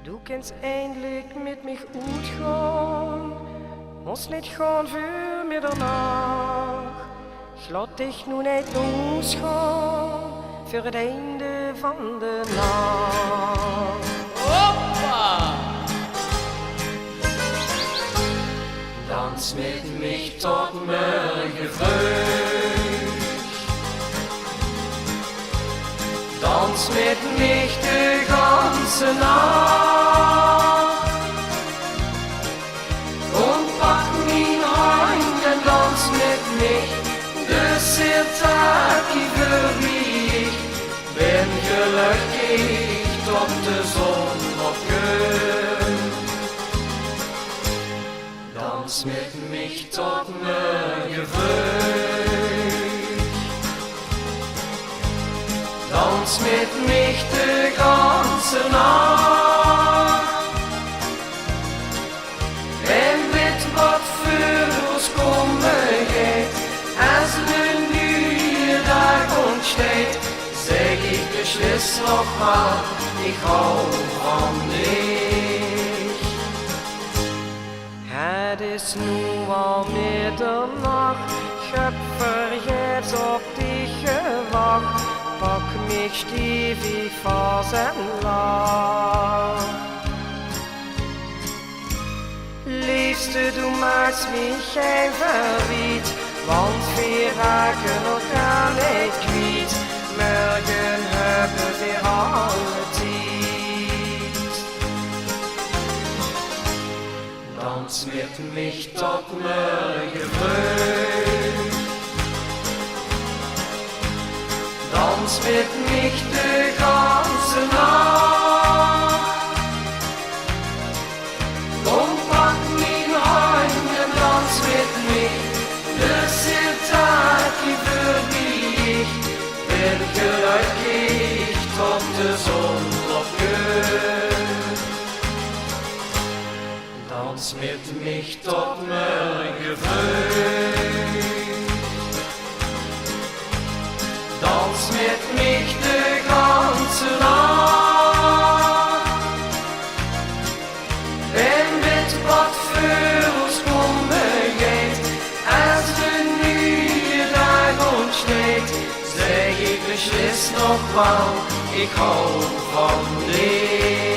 Du kannst eindelijk met mich uitgaan, ons niet gaan voor middernacht. Ik laat dich nu niet losgaan, voor het einde van de nacht. Hoppa! Dans mit mich tot morgen früh. Dans mit mich die ganze Nacht. Und pack mein Hand und dans mit mich. Das ist Tag für mich. Bin glücklich, tot de Sonne noch geht. Dans mit mich tot morgen früh. Dans mit mich die ganze Nacht. Wenn mit wat für uns kommen geht, als ein neuer Tag entsteht, sag ich beschluss noch mal, ich hau von dich. Het is nu al middernacht, ik heb vergeet op dich gewacht. Pak mich stevig vast en lach. Liefste, du maakst mich even wiet, want wir raken elkaar niet kwijt. Morgen hebben we alle tijd. Dans mit mich tot morgen früh. Dans mit mich die ganze Nacht. Und pack mein Hand und dans mit mich. Das ist Tag für mich. Bin glücklich, tot de Sonne noch geht. Dans mit mich tot morgen früh. Dans mit mich die ganze Nacht. Wenn mit wat für uns kommen geht, als de neue Tag entsteht, sag ich beschluss noch mal, ich hau von dir.